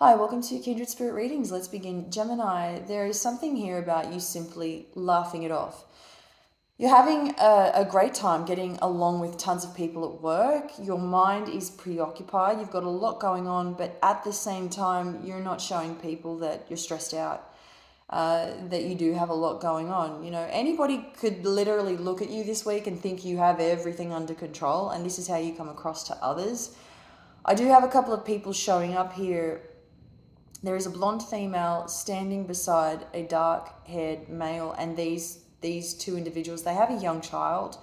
Hi, welcome to Kindred Spirit Readings. Let's begin. Gemini, there is something here about you simply laughing it off. You're having a great time getting along with tons of people at work. Your mind is preoccupied. You've got a lot going on, but at the same time, you're not showing people that you're stressed out, that you do have a lot going on. You know, anybody could literally look at you this week and think you have everything under control, and this is how you come across to others. I do have a couple of people showing up here. There is a blonde female standing beside a dark-haired male, and these two individuals, they have a young child,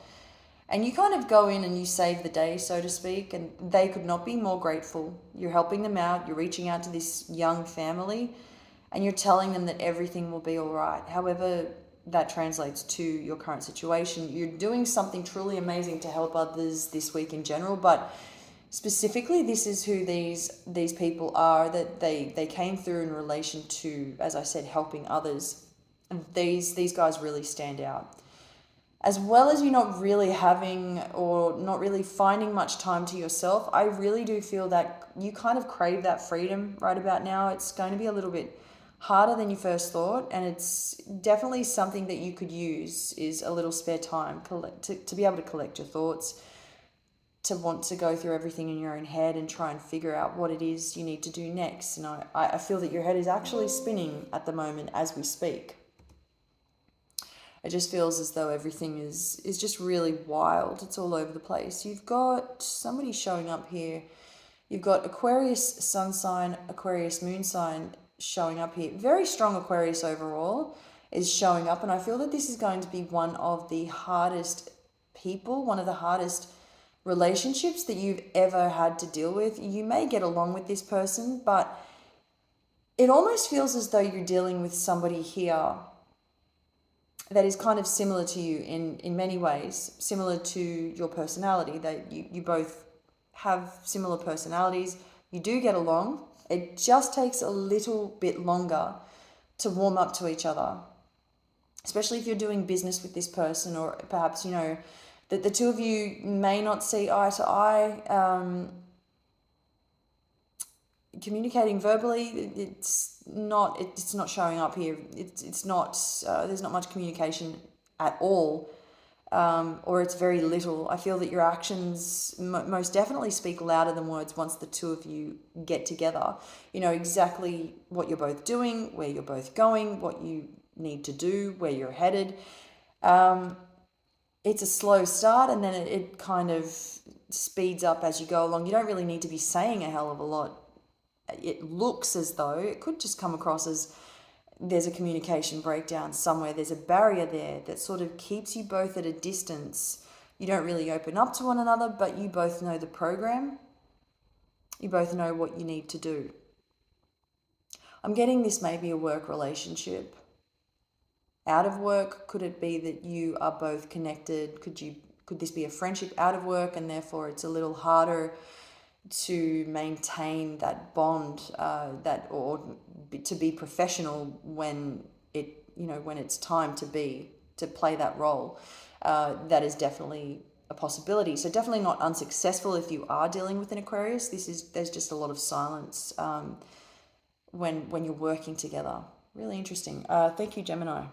and you kind of go in and you save the day, so to speak, and they could not be more grateful. You're helping them out, you're reaching out to this young family, and you're telling them that everything will be all right. However that translates to your current situation, you're doing something truly amazing to help others this week in general, but specifically, this is who these people are, that they came through in relation to, as I said, helping others. And these guys really stand out. As well as you not really having or not really finding much time to yourself, I really do feel that you kind of crave that freedom right about now. It's going to be a little bit harder than you first thought, and it's definitely something that you could use is a little spare time to be able to collect your thoughts, to want to go through everything in your own head and try and figure out what it is you need to do next. And I feel that your head is actually spinning at the moment as we speak. It just feels as though everything is just really wild. It's all over the place. You've got somebody showing up here. You've got Aquarius sun sign, Aquarius moon sign showing up here. Very strong Aquarius overall is showing up, and I feel that this is going to be one of the hardest people, one of the hardest relationships that you've ever had to deal with. You may get along with this person, but it almost feels as though you're dealing with somebody here that is kind of similar to you in many ways, similar to your personality, that you both have similar personalities. You do get along. It just takes a little bit longer to warm up to each other, especially if you're doing business with this person, or perhaps, you know, that the two of you may not see eye to eye. Communicating verbally, it's not showing up here. It's not. There's not much communication at all, or it's very little. I feel that your actions most definitely speak louder than words once the two of you get together. You know exactly what you're both doing, where you're both going, what you need to do, where you're headed. It's a slow start, and then it kind of speeds up as you go along. You don't really need to be saying a hell of a lot. It looks as though it could just come across as there's a communication breakdown somewhere. There's a barrier there that sort of keeps you both at a distance. You don't really open up to one another, but you both know the program. You both know what you need to do. I'm getting this may be a work relationship. Out of work, could it be that you are both connected? Could this be a friendship out of work, and therefore it's a little harder to maintain that bond, or to be professional when it's time to play that role. That is definitely a possibility. So definitely not unsuccessful if you are dealing with an Aquarius. There's just a lot of silence when you're working together. Really interesting. Thank you, Gemini.